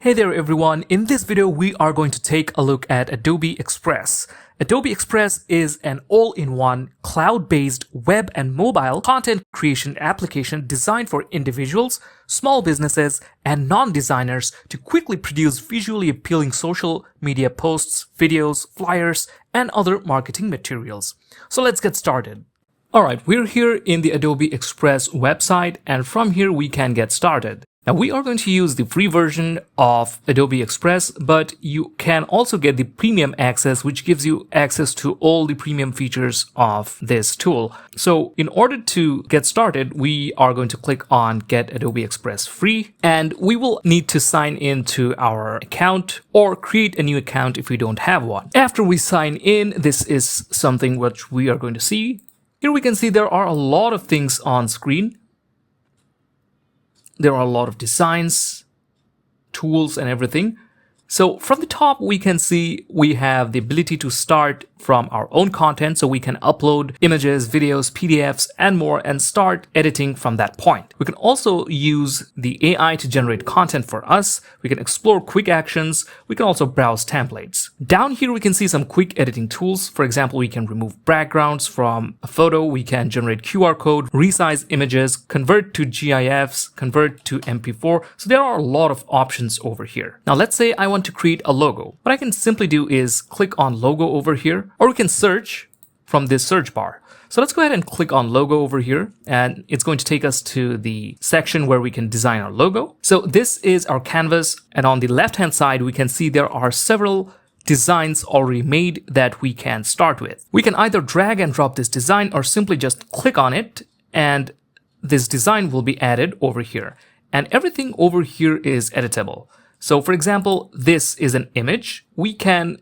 Hey there everyone, in this video we are going to take a look at Adobe Express. Adobe Express is an all-in-one cloud-based web and mobile content creation application designed for individuals, small businesses, and non-designers to quickly produce visually appealing social media posts, videos, flyers, and other marketing materials. So let's get started. Alright, we're here in the Adobe Express website, and from here we can get started. Now we are going to use the free version of Adobe Express, but you can also get the premium access, which gives you access to all the premium features of this tool. So in order to get started, we are going to click on Get Adobe Express Free, and we will need to sign into our account or create a new account if we don't have one. After we sign in, this is something which we are going to see. Here we can see there are a lot of things on screen. There are a lot of designs, tools, and everything. So from the top, we can see we have the ability to start from our own content. So we can upload images, videos, PDFs, and more, and start editing from that point. We can also use the AI to generate content for us. We can explore quick actions. We can also browse templates. Down here, we can see some quick editing tools. For example, we can remove backgrounds from a photo. We can generate QR code, resize images, convert to GIFs, convert to MP4. So there are a lot of options over here. Now, let's say I want to create a logo. What I can simply do is click on logo over here, or we can search from this search bar. So let's go ahead and click on logo over here, and it's going to take us to the section where we can design our logo. So this is our canvas, and on the left hand side we can see there are several designs already made that we can start with. We can either drag and drop this design or simply just click on it, and this design will be added over here. And everything over here is editable. So for example, this is an image. We can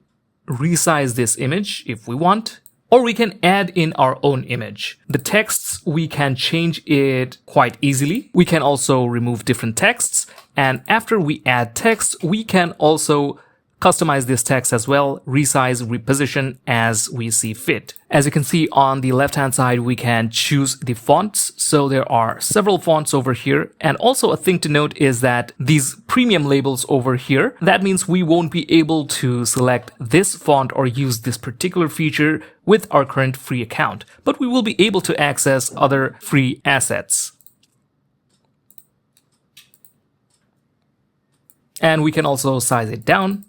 resize this image if we want, or we can add in our own image. The texts, we can change it quite easily. We can also remove different texts. And after we add text, we can also customize this text as well, resize, reposition as we see fit. As you can see on the left-hand side, we can choose the fonts. So there are several fonts over here. And also a thing to note is that these premium labels over here, that means we won't be able to select this font or use this particular feature with our current free account, but we will be able to access other free assets. And we can also size it down.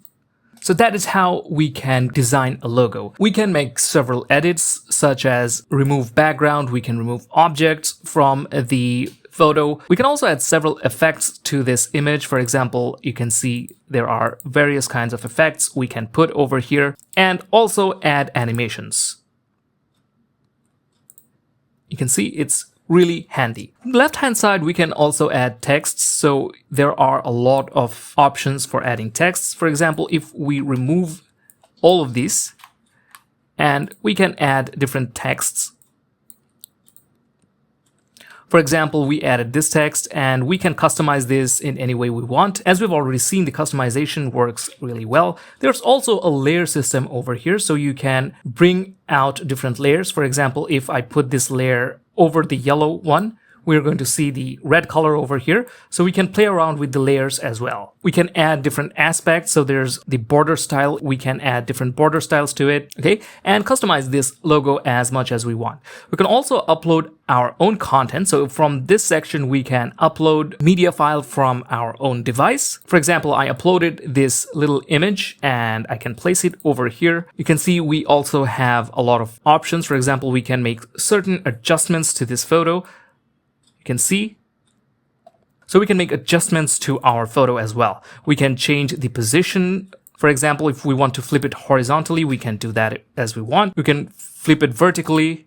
So that is how we can design a logo. We can make several edits, such as remove background. We can remove objects from the photo. We can also add several effects to this image. For example, you can see there are various kinds of effects we can put over here, and also add animations. You can see it's really handy. On the left-hand side, we can also add texts. So there are a lot of options for adding texts. For example, if we remove all of these, and we can add different texts. For example, we added this text, and we can customize this in any way we want. As we've already seen, the customization works really well. There's also a layer system over here, so you can bring out different layers. For example, if I put this layer over the yellow one, we're going to see the red color over here. So we can play around with the layers as well. We can add different aspects. So there's the border style. We can add different border styles to it, okay? And customize this logo as much as we want. We can also upload our own content. So from this section, we can upload media file from our own device. For example, I uploaded this little image and I can place it over here. You can see we also have a lot of options. For example, we can make certain adjustments to this photo. You can see. So we can make adjustments to our photo as well. We can change the position. For example, if we want to flip it horizontally, we can do that as we want. We can flip it vertically.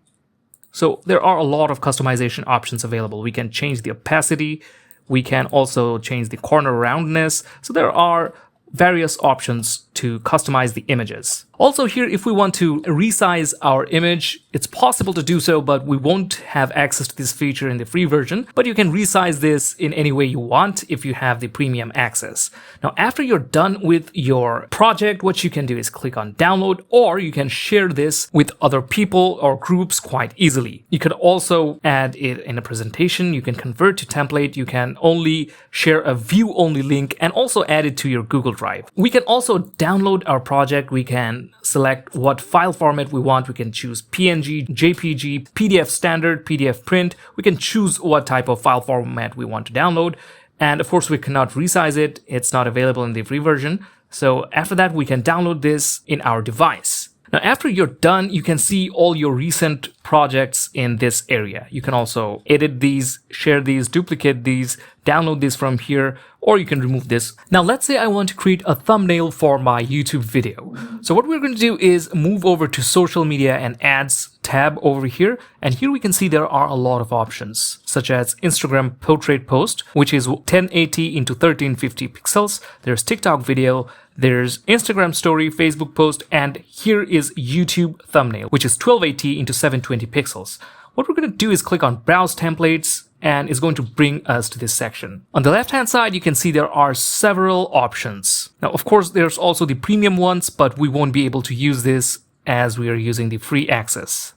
So there are a lot of customization options available. We can change the opacity. We can also change the corner roundness. So there are various options to customize the images. Also here, if we want to resize our image, it's possible to do so, but we won't have access to this feature in the free version. But you can resize this in any way you want if you have the premium access. Now, after you're done with your project, what you can do is click on download, or you can share this with other people or groups quite easily. You could also add it in a presentation. You can convert to template. You can only share a view only link and also add it to your Google Drive. We can also download our project. We can select what file format we want. We can choose PNG, JPG, PDF standard, PDF print. We can choose what type of file format we want to download. And of course, we cannot resize it. It's not available in the free version. So after that, we can download this in our device. Now, after you're done, you can see all your recent projects in this area. You can also edit these, share these, duplicate these, download this from here, or you can remove this. Now, let's say I want to create a thumbnail for my YouTube video. So what we're going to do is move over to social media and ads tab over here. And here we can see there are a lot of options, such as Instagram portrait post, which is 1080 into 1350 pixels. There's TikTok video, there's Instagram story, Facebook post, and here is YouTube thumbnail, which is 1280 into 720 pixels. What we're going to do is click on browse templates, and it's going to bring us to this section. On the left hand side, you can see there are several options. Now, of course, there's also the premium ones, but we won't be able to use this as we are using the free access.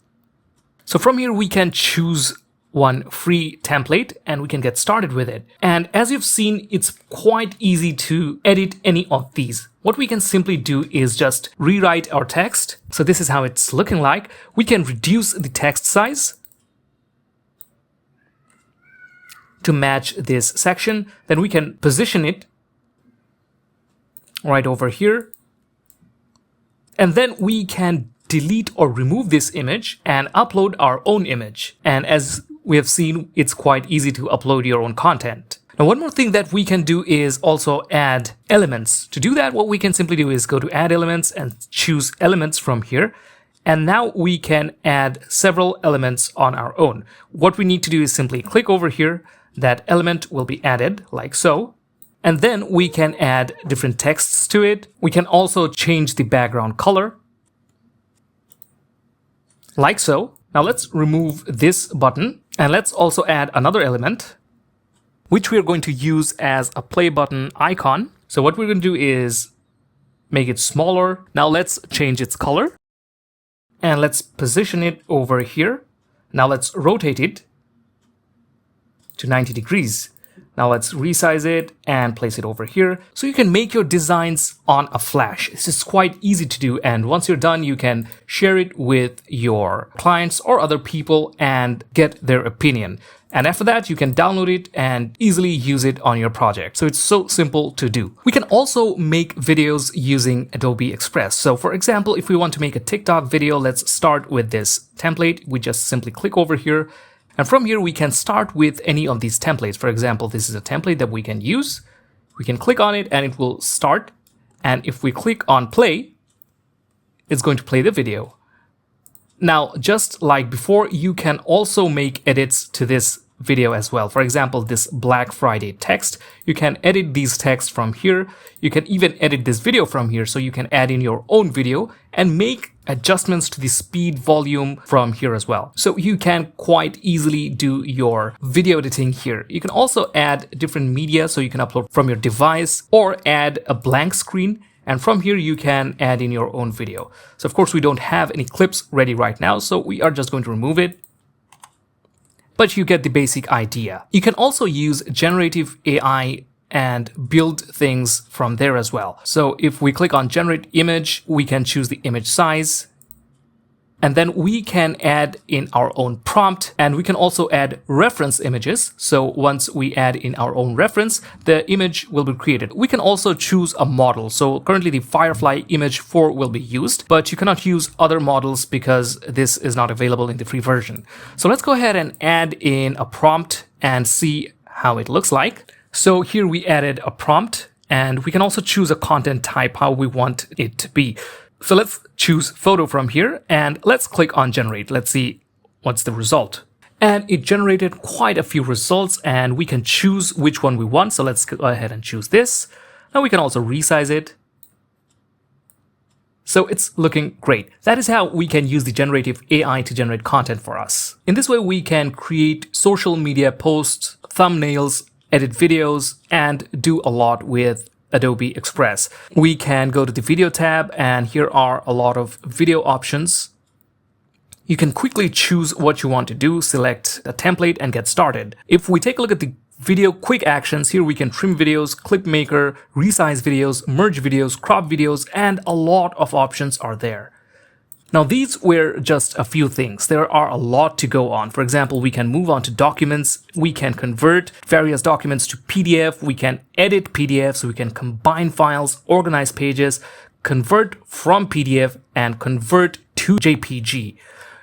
So from here, we can choose one free template and we can get started with it. And as you've seen, it's quite easy to edit any of these. What we can simply do is just rewrite our text. So this is how it's looking like. We can reduce the text size to match this section. Then we can position it right over here. And then we can delete or remove this image and upload our own image. And as we have seen, it's quite easy to upload your own content. Now, one more thing that we can do is also add elements. To do that, what we can simply do is go to add elements and choose elements from here. And now we can add several elements on our own. What we need to do is simply click over here. That element will be added like so. And then we can add different texts to it. We can also change the background color like so. Now let's remove this button and let's also add another element, which we are going to use as a play button icon. So what we're going to do is make it smaller. Now let's change its color and let's position it over here. Now let's rotate it to 90 degrees. Now let's resize it and place it over here. So you can make your designs on a flash. This is quite easy to do. And once you're done, you can share it with your clients or other people and get their opinion. And after that, you can download it and easily use it on your project. So it's so simple to do. We can also make videos using Adobe Express. So for example, if we want to make a TikTok video, let's start with this template. We just simply click over here. And from here, we can start with any of these templates. For example, this is a template that we can use. We can click on it and it will start. And if we click on play, it's going to play the video. Now, just like before, you can also make edits to this video as well. For example, this Black Friday text, you can edit these texts from here. You can even edit this video from here. So you can add in your own video and make adjustments to the speed, volume from here as well. So you can quite easily do your video editing here. You can also add different media, so you can upload from your device or add a blank screen. And from here, you can add in your own video. So of course, we don't have any clips ready right now, so we are just going to remove it. But you get the basic idea. You can also use generative AI and build things from there as well. So if we click on generate image, we can choose the image size. And then we can add in our own prompt, and we can also add reference images. So once we add in our own reference, the image will be created. We can also choose a model. So currently the Firefly image 4 will be used, but you cannot use other models because this is not available in the free version. So let's go ahead and add in a prompt and see how it looks like. So here we added a prompt, and we can also choose a content type, how we want it to be. So let's choose photo from here and let's click on generate. Let's see what's the result. And it generated quite a few results and we can choose which one we want. So let's go ahead and choose this. Now we can also resize it. So it's looking great. That is how we can use the generative AI to generate content for us. In this way, we can create social media posts, thumbnails, edit videos, and do a lot with Adobe Express. We can go to the video tab, and here are a lot of video options. You can quickly choose what you want to do, select a template, and get started. If we take a look at the video quick actions, here we can trim videos, clip maker, resize videos, merge videos, crop videos, and a lot of options are there. Now, these were just a few things. There are a lot to go on. For example, we can move on to documents. We can convert various documents to PDF. We can edit PDFs. We can combine files, organize pages, convert from PDF, and convert to JPG.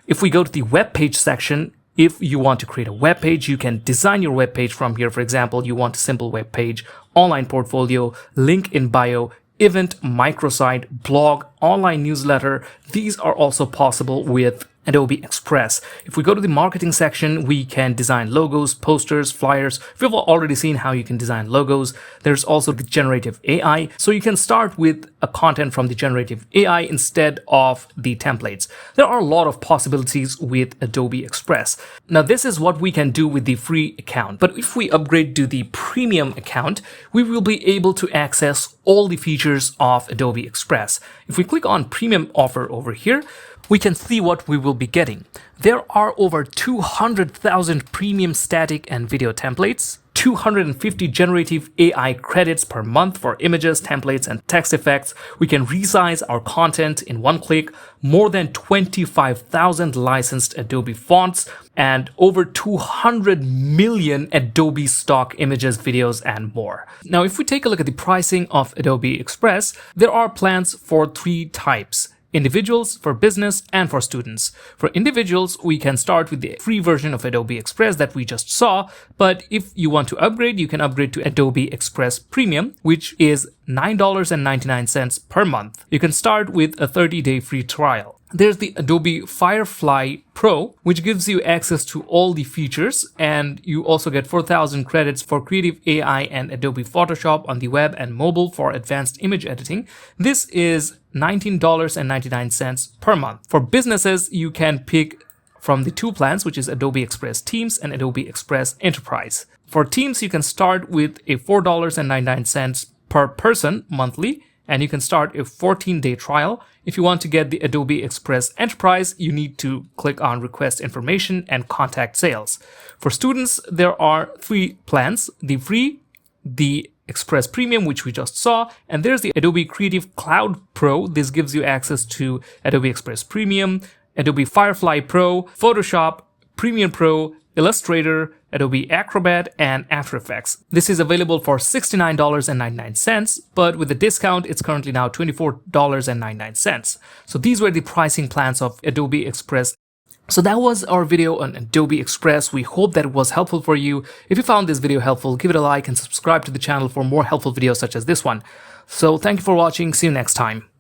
If we go to the web page section, if you want to create a web page, you can design your web page from here. For example, you want a simple web page, online portfolio, link in bio, event, microsite, blog, online newsletter. These are also possible with Adobe Express. If we go to the marketing section, we can design logos, posters, flyers. We've already seen how you can design logos. There's also the generative AI. So you can start with a content from the generative AI instead of the templates. There are a lot of possibilities with Adobe Express. Now, this is what we can do with the free account. But if we upgrade to the premium account, we will be able to access all the features of Adobe Express. If we click on premium offer over here, we can see what we will be getting. There are over 200,000 premium static and video templates, 250 generative AI credits per month for images, templates, and text effects. We can resize our content in one click, more than 25,000 licensed Adobe fonts, and over 200 million Adobe stock images, videos, and more. Now, if we take a look at the pricing of Adobe Express, there are plans for three types: individuals, for business, and for students. For individuals, we can start with the free version of Adobe Express that we just saw, but if you want to upgrade, you can upgrade to Adobe Express Premium, which is $9.99 per month. You can start with a 30-day free trial. There's the Adobe Firefly Pro, which gives you access to all the features, and you also get 4,000 credits for creative AI and Adobe Photoshop on the web and mobile for advanced image editing. This is $19.99 per month. For businesses, you can pick from the two plans, which is Adobe Express Teams and Adobe Express Enterprise. For Teams, you can start with a $4.99 per person monthly, and you can start a 14-day trial. If you want to get the Adobe Express Enterprise, you need to click on Request Information and Contact Sales. For students, there are three plans: the free, the Express Premium, which we just saw, and there's the Adobe Creative Cloud Pro. This gives you access to Adobe Express Premium, Adobe Firefly Pro, Photoshop, Premiere Pro, Illustrator, Adobe Acrobat, and After Effects. This is available for $69.99, but with the discount, it's currently now $24.99. So these were the pricing plans of Adobe Express. So that was our video on Adobe Express. We hope that it was helpful for you. If you found this video helpful, give it a like and subscribe to the channel for more helpful videos such as this one. So thank you for watching. See you next time.